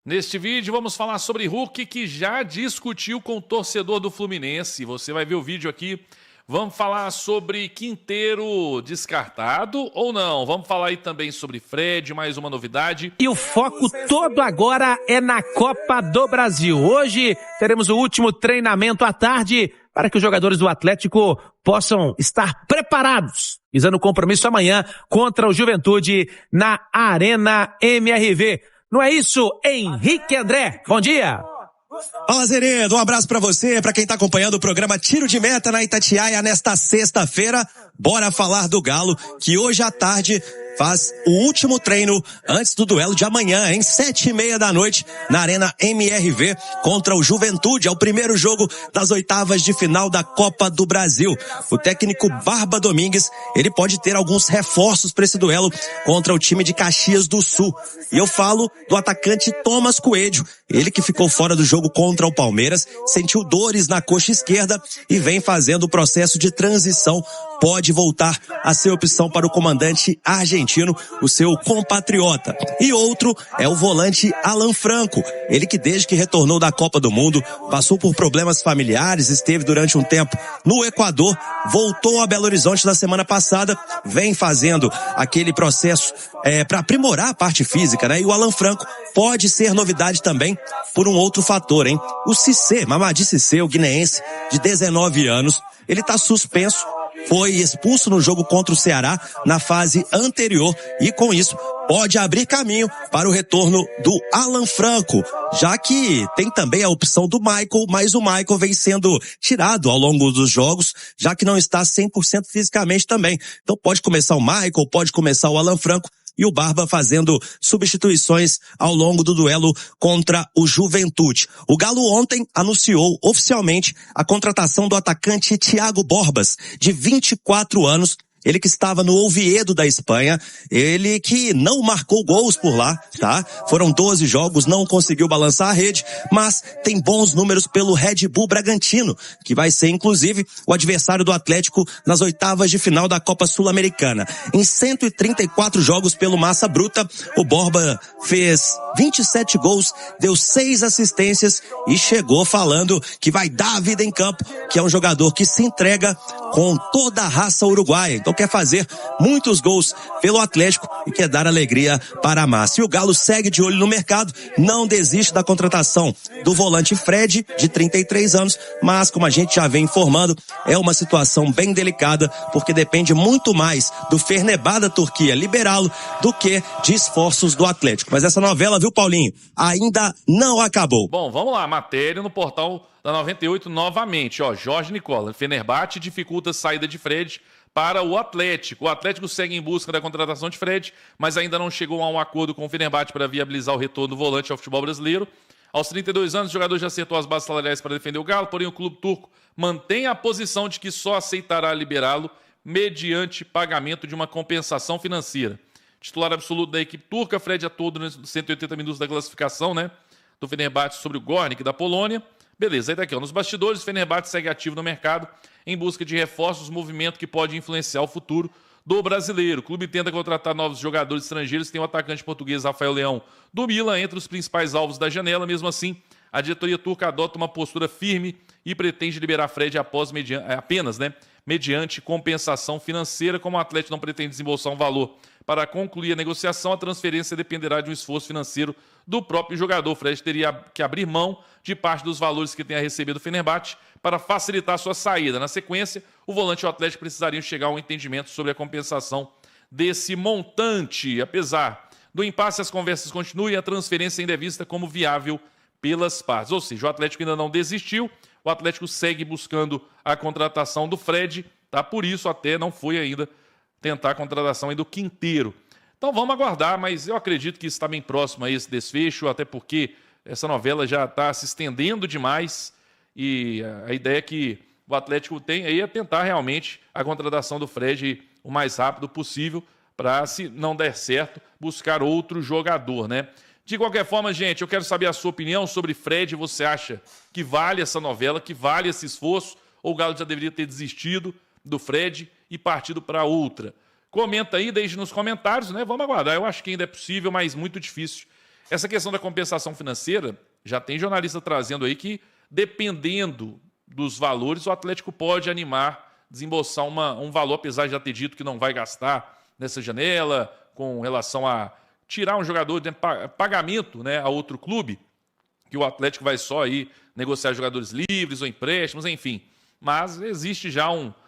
Neste vídeo vamos falar sobre Hulk, que já discutiu com o torcedor do Fluminense. Você vai ver o vídeo aqui. Vamos falar sobre Quinteiro descartado ou não. Vamos falar aí também sobre Fred, mais uma novidade. E o foco todo agora é na Copa do Brasil. Hoje teremos o último treinamento à tarde para que os jogadores do Atlético possam estar preparados, visando o compromisso amanhã contra o Juventude na Arena MRV. Não é isso, Henrique André? Bom dia! Fala, Zeredo, um abraço pra você, pra quem tá acompanhando o programa Tiro de Meta na Itatiaia nesta sexta-feira. Bora falar do Galo, que hoje à tarde faz o último treino antes do duelo de amanhã, em 7h30 da noite, na Arena MRV contra o Juventude. É o primeiro jogo das oitavas de final da Copa do Brasil. O técnico Barba Domingues, ele pode ter alguns reforços para esse duelo contra o time de Caxias do Sul. E eu falo do atacante Thomas Coelho, ele que ficou fora do jogo contra o Palmeiras, sentiu dores na coxa esquerda e vem fazendo o processo de transição. Pode voltar a ser opção para o comandante argentino, o seu compatriota. E outro é o volante Alan Franco, ele que desde que retornou da Copa do Mundo, passou por problemas familiares, esteve durante um tempo no Equador, voltou a Belo Horizonte na semana passada, vem fazendo aquele processo para aprimorar a parte física, né? E o Alan Franco pode ser novidade também por um outro fator, hein? O Cissé, Mamadi Cissé, o guineense de 19 anos, ele tá suspenso. Foi expulso no jogo contra o Ceará na fase anterior e com isso pode abrir caminho para o retorno do Alan Franco, já que tem também a opção do Michael, mas o Michael vem sendo tirado ao longo dos jogos, já que não está 100% fisicamente também. Então pode começar o Michael, pode começar o Alan Franco, e o Barba fazendo substituições ao longo do duelo contra o Juventude. O Galo ontem anunciou oficialmente a contratação do atacante Thiago Borbas, de 24 anos, ele que estava no Oviedo da Espanha, ele que não marcou gols por lá, tá? Foram 12 jogos, não conseguiu balançar a rede, mas tem bons números pelo Red Bull Bragantino, que vai ser inclusive o adversário do Atlético nas oitavas de final da Copa Sul-Americana. Em 134 jogos pelo Massa Bruta, o Borba fez 27 gols, deu 6 assistências e chegou falando que vai dar a vida em campo, que é um jogador que se entrega com toda a raça uruguaia. Então quer fazer muitos gols pelo Atlético e quer dar alegria para a massa. E o Galo segue de olho no mercado, não desiste da contratação do volante Fred, de 33 anos, mas como a gente já vem informando, é uma situação bem delicada, porque depende muito mais do Fenerbahçe da Turquia liberá-lo do que de esforços do Atlético. Mas essa novela, viu, Paulinho, ainda não acabou. Bom, vamos lá, matéria no portal da 98 novamente, ó, Jorge Nicola, Fenerbahçe dificulta a saída de Fred para o Atlético. O Atlético segue em busca da contratação de Fred, mas ainda não chegou a um acordo com o Fenerbahçe para viabilizar o retorno do volante ao futebol brasileiro. Aos 32 anos, o jogador já acertou as bases salariais para defender o Galo, porém o clube turco mantém a posição de que só aceitará liberá-lo mediante pagamento de uma compensação financeira. Titular absoluto da equipe turca, Fred atuou durante 180 minutos da classificação, né, do Fenerbahçe sobre o Gornik da Polônia. Beleza, aí daqui, ó, nos bastidores, o Fenerbahçe segue ativo no mercado em busca de reforços, movimento que pode influenciar o futuro do brasileiro. O clube tenta contratar novos jogadores estrangeiros, tem o atacante português Rafael Leão do Milan entre os principais alvos da janela. Mesmo assim, a diretoria turca adota uma postura firme e pretende liberar Fred apenas mediante compensação financeira. Como o Atlético não pretende desembolsar um valor para concluir a negociação, a transferência dependerá de um esforço financeiro do próprio jogador. Fred teria que abrir mão de parte dos valores que tem a receber do Fenerbahçe para facilitar sua saída. Na sequência, o volante e o Atlético precisariam chegar a um entendimento sobre a compensação desse montante. Apesar do impasse, as conversas continuam e a transferência ainda é vista como viável pelas partes. Ou seja, o Atlético ainda não desistiu, o Atlético segue buscando a contratação do Fred, tá? Por isso até não foi ainda tentar a contratação aí do Quinteiro. Então vamos aguardar, mas eu acredito que está bem próximo a esse desfecho, até porque essa novela já está se estendendo demais e a ideia é que o Atlético tem aí é tentar realmente a contratação do Fred o mais rápido possível para, se não der certo, buscar outro jogador, né? De qualquer forma, gente, eu quero saber a sua opinião sobre Fred. Você acha que vale essa novela, que vale esse esforço, ou o Galo já deveria ter desistido do Fred e partido para outra? Comenta aí, deixe nos comentários, né? Vamos aguardar. Eu acho que ainda é possível, mas muito difícil Essa questão da compensação financeira, já tem jornalista trazendo aí que, dependendo dos valores, o Atlético pode animar, desembolsar um valor, apesar de já ter dito que não vai gastar nessa janela, com relação a tirar um jogador de pagamento, né, a outro clube, que o Atlético vai só aí negociar jogadores livres ou empréstimos, enfim. Mas existe já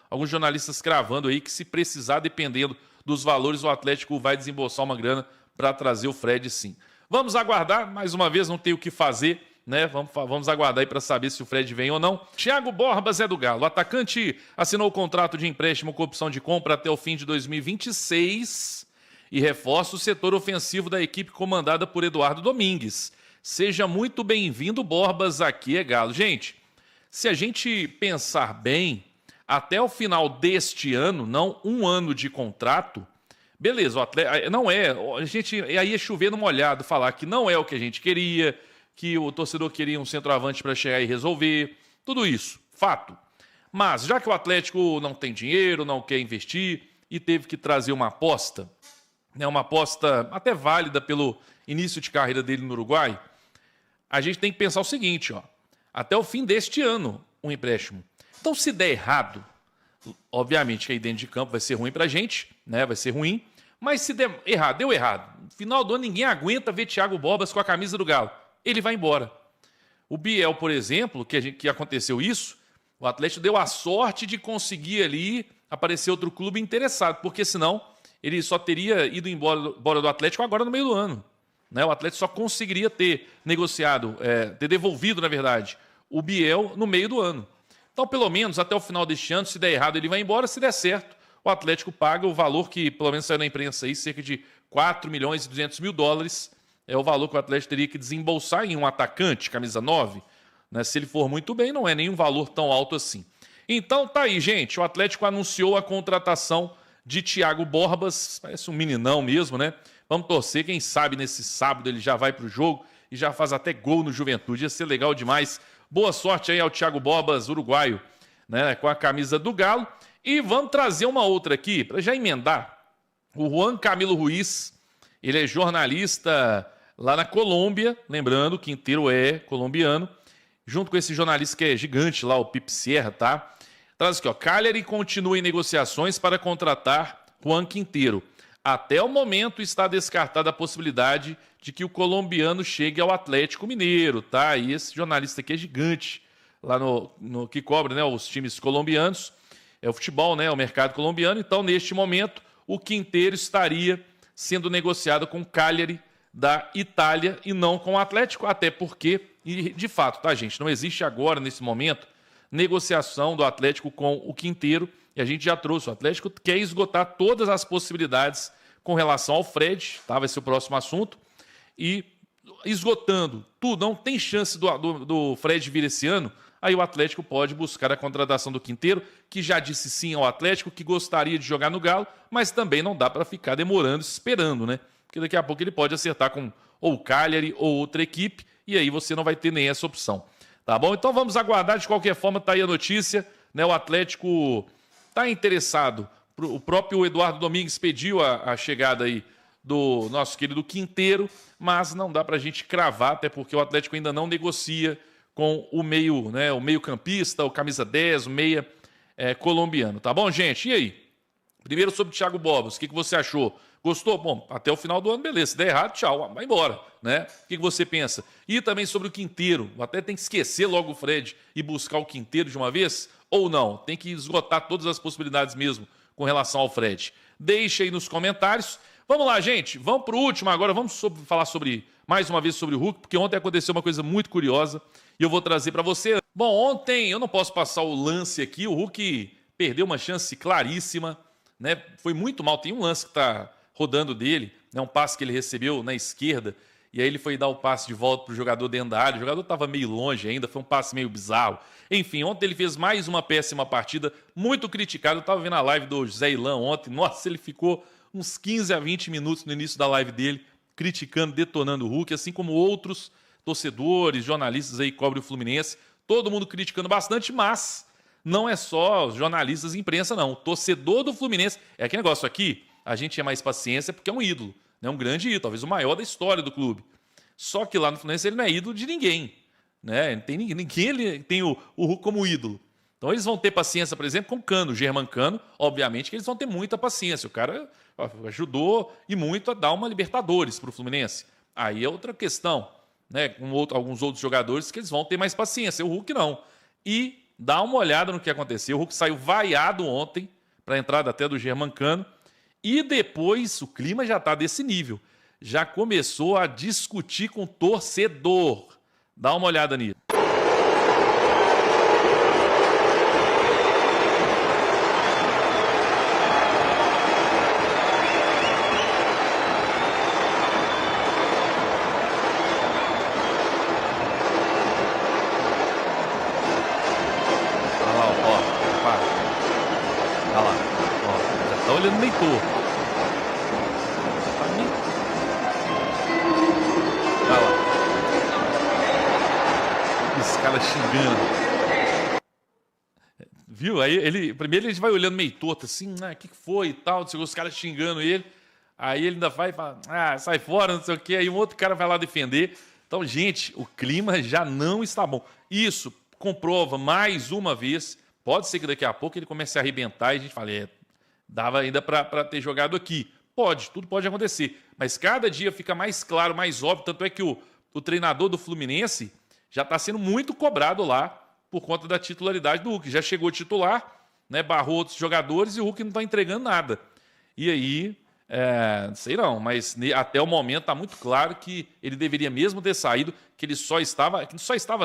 alguns jornalistas cravando aí que, se precisar, dependendo dos valores, o Atlético vai desembolsar uma grana para trazer o Fred, sim. Vamos aguardar, mais uma vez, não tem o que fazer, né? Vamos aguardar aí para saber se o Fred vem ou não. Thiago Borbas é do Galo. O atacante assinou o contrato de empréstimo com opção de compra até o fim de 2026 e reforça o setor ofensivo da equipe comandada por Eduardo Domingues. Seja muito bem-vindo, Borbas, aqui é Galo. Gente, se a gente pensar bem, até o final deste ano, não um ano de contrato, beleza, o atleta, não é, a gente aí é chover no molhado falar que não é o que a gente queria, que o torcedor queria um centroavante para chegar e resolver, tudo isso, fato. Mas já que o Atlético não tem dinheiro, não quer investir e teve que trazer uma aposta, né, uma aposta até válida pelo início de carreira dele no Uruguai, a gente tem que pensar o seguinte, ó, até o fim deste ano, um empréstimo. Então, se der errado, obviamente que aí dentro de campo vai ser ruim pra gente, né? Vai ser ruim. Mas se der errado, deu errado. No final do ano, ninguém aguenta ver Thiago Borbas com a camisa do Galo. Ele vai embora. O Biel, por exemplo, que aconteceu isso, o Atlético deu a sorte de conseguir ali aparecer outro clube interessado, porque senão ele só teria ido embora do Atlético agora no meio do ano. Né? O Atlético só conseguiria ter negociado, ter devolvido, na verdade, o Biel no meio do ano. Então, pelo menos, até o final deste ano, se der errado, ele vai embora. Se der certo, o Atlético paga o valor que, pelo menos saiu na imprensa aí, cerca de 4 milhões e 200 mil dólares. É o valor que o Atlético teria que desembolsar em um atacante, camisa 9. Né? Se ele for muito bem, não é nenhum valor tão alto assim. Então, tá aí, gente. O Atlético anunciou a contratação de Thiago Borbas. Parece um meninão mesmo, né? Vamos torcer. Quem sabe nesse sábado ele já vai para o jogo e já faz até gol no Juventude. Ia ser legal demais. Boa sorte aí ao Thiago Borbas, uruguaio, né, com a camisa do Galo. E vamos trazer uma outra aqui, para já emendar. O Juan Camilo Ruiz, ele é jornalista lá na Colômbia, lembrando, Quinteiro é colombiano, junto com esse jornalista que é gigante lá, o Pipe Sierra, tá? Traz aqui, ó, Cagliari continua em negociações para contratar Juan Quinteiro. Até o momento está descartada a possibilidade de que o colombiano chegue ao Atlético Mineiro, tá? E esse jornalista aqui é gigante, lá no que cobre, né, os times colombianos, é o futebol, né, o mercado colombiano. Então, neste momento, o Quinteiro estaria sendo negociado com o Cagliari da Itália e não com o Atlético, até porque, e de fato, tá, gente, não existe agora, nesse momento, negociação do Atlético com o Quinteiro, e a gente já trouxe, o Atlético quer esgotar todas as possibilidades com relação ao Fred, tá? Vai ser o próximo assunto, e esgotando tudo, não tem chance do Fred vir esse ano, aí o Atlético pode buscar a contratação do Quinteiro, que já disse sim ao Atlético, que gostaria de jogar no Galo, mas também não dá para ficar demorando, esperando, né? Porque daqui a pouco ele pode acertar com ou o Cagliari ou outra equipe, e aí você não vai ter nem essa opção. Tá bom? Então vamos aguardar, de qualquer forma, tá aí a notícia, né? O Atlético está interessado, o próprio Eduardo Domingues pediu a chegada aí do nosso querido Quinteiro, mas não dá para a gente cravar, até porque o Atlético ainda não negocia com o meio, né, o meio-campista, o camisa 10, o meia colombiano. Tá bom, gente? E aí? Primeiro sobre o Thiago Borbas, o que você achou? Gostou? Bom, até o final do ano, beleza. Se der errado, tchau, vai embora, né? O que você pensa? E também sobre o Quinteiro, até tem que esquecer logo o Fred e buscar o Quinteiro de uma vez? Ou não? Tem que esgotar todas as possibilidades mesmo com relação ao Fred. Deixa aí nos comentários. Vamos lá, gente. Vamos para o último agora. Vamos falar mais uma vez sobre o Hulk, porque ontem aconteceu uma coisa muito curiosa e eu vou trazer para você. Bom, ontem eu não posso passar o lance aqui. O Hulk perdeu uma chance claríssima, né? Foi muito mal. Tem um lance que está rodando dele, né? Um passe que ele recebeu na esquerda. E aí ele foi dar o passe de volta para o jogador dentro da área. O jogador estava meio longe ainda, foi um passe meio bizarro. Enfim, ontem ele fez mais uma péssima partida, muito criticado. Eu estava vendo a live do José Ilan ontem. Nossa, ele ficou uns 15 a 20 minutos no início da live dele, criticando, detonando o Hulk, assim como outros torcedores, jornalistas aí que cobrem o Fluminense. Todo mundo criticando bastante, mas não é só os jornalistas e imprensa, não. O torcedor do Fluminense, é aquele negócio aqui, a gente tinha mais paciência porque é um ídolo. É um grande ídolo, talvez o maior da história do clube. Só que lá no Fluminense ele não é ídolo de ninguém, né? Não tem ninguém ele tem o Hulk como ídolo. Então eles vão ter paciência, por exemplo, com o Cano, o Germancano, obviamente que eles vão ter muita paciência. O cara ajudou e muito a dar uma Libertadores para o Fluminense. Aí é outra questão, né? Com alguns outros jogadores que eles vão ter mais paciência. O Hulk não. E dá uma olhada no que aconteceu. O Hulk saiu vaiado ontem para a entrada até do Germancano. E depois o clima já está desse nível. Já começou a discutir com o torcedor. Dá uma olhada nisso. Olhando meio torto. Olha lá. Esse cara xingando. Viu? Aí primeiro ele vai olhando meio torto assim, o que foi e tal, os caras xingando ele. Aí ele ainda vai e fala, sai fora, não sei o quê. Aí um outro cara vai lá defender. Então, gente, o clima já não está bom. Isso comprova mais uma vez. Pode ser que daqui a pouco ele comece a arrebentar e a gente fale, dava ainda para ter jogado aqui. Tudo pode acontecer. Mas cada dia fica mais claro, mais óbvio. Tanto é que o treinador do Fluminense já está sendo muito cobrado lá por conta da titularidade do Hulk. Já chegou titular, né, barrou outros jogadores e o Hulk não está entregando nada. E aí, não sei não, mas até o momento está muito claro que ele deveria mesmo ter saído, que ele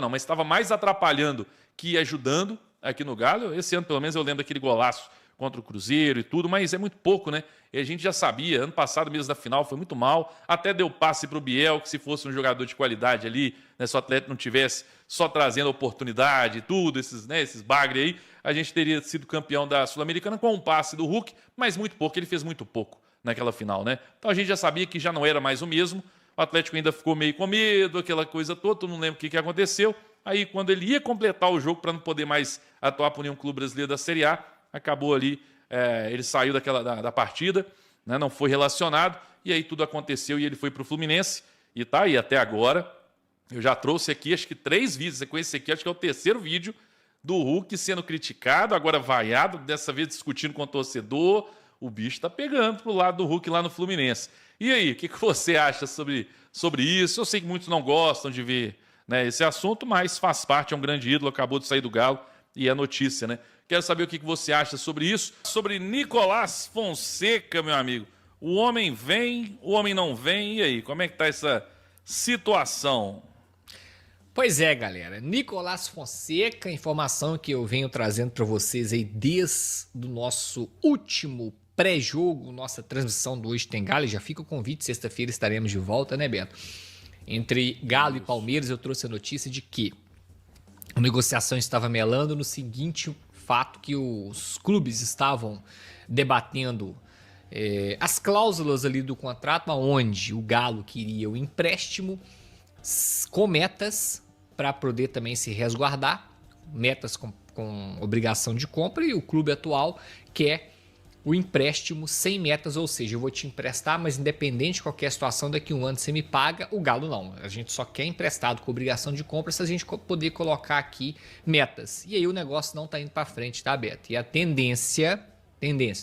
mas estava mais atrapalhando que ajudando aqui no Galo. Esse ano, pelo menos, eu lembro daquele golaço contra o Cruzeiro e tudo, mas é muito pouco, né? E a gente já sabia, ano passado mesmo da final foi muito mal, até deu passe para o Biel, que se fosse um jogador de qualidade ali, né, se o Atlético não tivesse só trazendo oportunidade e tudo, esses bagre aí, a gente teria sido campeão da Sul-Americana com um passe do Hulk, mas muito pouco, ele fez muito pouco naquela final, né? Então a gente já sabia que já não era mais o mesmo, o Atlético ainda ficou meio com medo, aquela coisa toda, eu não lembro o que aconteceu, aí quando ele ia completar o jogo para não poder mais atuar por nenhum clube brasileiro da Série A, acabou ali, ele saiu da partida, né, não foi relacionado, e aí tudo aconteceu e ele foi para o Fluminense, e tá aí até agora. Eu já trouxe aqui, acho que 3 vídeos, com esse aqui, acho que é o 3º vídeo do Hulk sendo criticado, agora vaiado, dessa vez discutindo com o torcedor. O bicho tá pegando pro lado do Hulk lá no Fluminense. E aí, o que você acha sobre isso? Eu sei que muitos não gostam de ver, né, esse assunto, mas faz parte, é um grande ídolo, acabou de sair do Galo, e é notícia, né? Quero saber o que você acha sobre isso. Sobre Nicolás Fonseca, meu amigo. O homem vem, o homem não vem. E aí, como é que tá essa situação? Pois é, galera. Nicolás Fonseca, informação que eu venho trazendo para vocês aí desde o nosso último pré-jogo, nossa transmissão do Hoje Tem Galo. Já fica o convite, sexta-feira estaremos de volta, né, Beto? Entre Galo e Palmeiras, eu trouxe a notícia de que a negociação estava melando no seguinte fato, que os clubes estavam debatendo as cláusulas ali do contrato, onde o Galo queria o empréstimo com metas para poder também se resguardar, metas com obrigação de compra, e o clube atual quer o empréstimo sem metas, ou seja, eu vou te emprestar, mas independente de qualquer situação, daqui a um ano você me paga. O Galo não, a gente só quer emprestado com obrigação de compra se a gente poder colocar aqui metas. E aí o negócio não tá indo para frente, tá, Beto? E a tendência,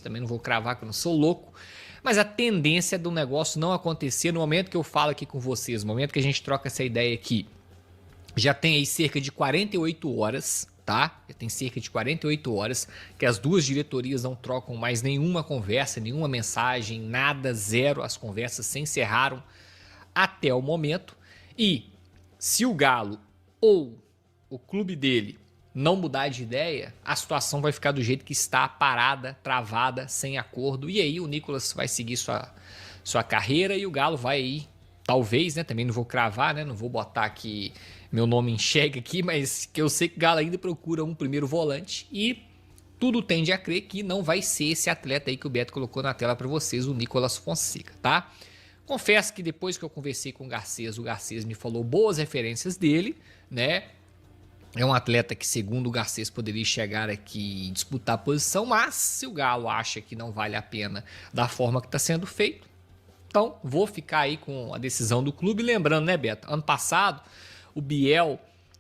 também não vou cravar que eu não sou louco, mas a tendência do negócio não acontecer no momento que eu falo aqui com vocês, no momento que a gente troca essa ideia aqui, já tem aí cerca de 48 horas, tá? Já tem cerca de 48 horas que as duas diretorias não trocam mais nenhuma conversa, nenhuma mensagem, nada, zero. As conversas se encerraram até o momento. E se o Galo ou o clube dele não mudar de ideia, a situação vai ficar do jeito que está, parada, travada, sem acordo. E aí o Nicolás vai seguir sua carreira e o Galo vai aí, talvez, né? Também não vou cravar, né? Não vou botar aqui meu nome em xeque aqui, mas que eu sei que o Galo ainda procura um primeiro volante e tudo tende a crer que não vai ser esse atleta aí que o Beto colocou na tela para vocês, o Nicolás Fonseca, tá? Confesso que depois que eu conversei com o Garcês me falou boas referências dele, né? É um atleta que, segundo o Garcês, poderia chegar aqui e disputar a posição, mas se o Galo acha que não vale a pena da forma que está sendo feito, Então, vou ficar aí com a decisão do clube. Lembrando, né, Beto? Ano passado, o Biel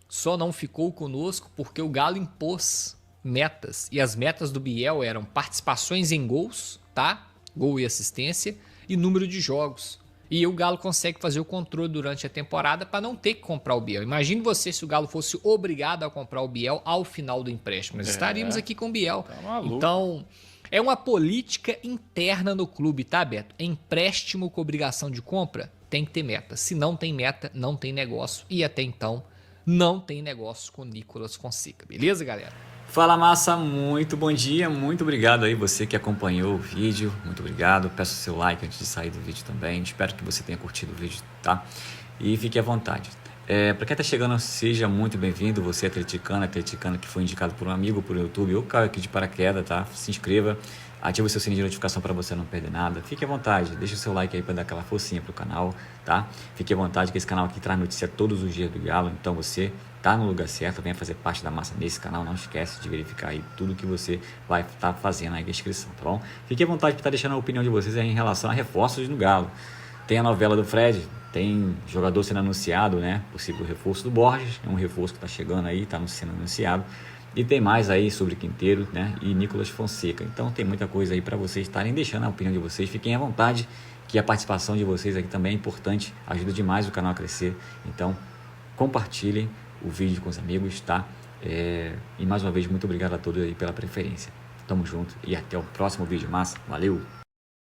só não ficou conosco porque o Galo impôs metas. E as metas do Biel eram participações em gols, tá? Gol e assistência, e número de jogos. E o Galo consegue fazer o controle durante a temporada para não ter que comprar o Biel. Imagine você se o Galo fosse obrigado a comprar o Biel ao final do empréstimo. Nós estaríamos aqui com o Biel. Tá maluco. Então, é uma política interna no clube, tá, Beto? Empréstimo com obrigação de compra tem que ter meta. Se não tem meta, não tem negócio. E até então, não tem negócio com o Nicolas Fonseca. Beleza, galera? Fala, massa, muito bom dia, muito obrigado aí você que acompanhou o vídeo, muito obrigado, peço seu like antes de sair do vídeo também, espero que você tenha curtido o vídeo, tá? E fique à vontade. Para quem tá chegando, seja muito bem-vindo, você atleticano que foi indicado por um amigo por YouTube ou caiu aqui de paraquedas, tá? Se inscreva, ative o seu sininho de notificação para você não perder nada, fique à vontade, deixa o seu like aí para dar aquela forcinha pro canal, tá? Fique à vontade que esse canal aqui traz notícia todos os dias do Galo, então você tá no lugar certo, venha fazer parte da massa desse canal, não esquece de verificar aí tudo que você vai estar fazendo aí na descrição, tá bom? Fique à vontade de estar deixando a opinião de vocês aí em relação a reforços no Galo. Tem a novela do Fred, tem jogador sendo anunciado, né? Possível reforço do Borges, é um reforço que tá chegando aí, tá sendo anunciado. E tem mais aí sobre Quinteiro, né? E Nicolas Fonseca. Então tem muita coisa aí para vocês estarem deixando a opinião de vocês. Fiquem à vontade, que a participação de vocês aqui também é importante, ajuda demais o canal a crescer. Então compartilhem o vídeo com os amigos, tá? E mais uma vez, muito obrigado a todos aí pela preferência. Tamo junto e até o próximo vídeo, massa. Valeu!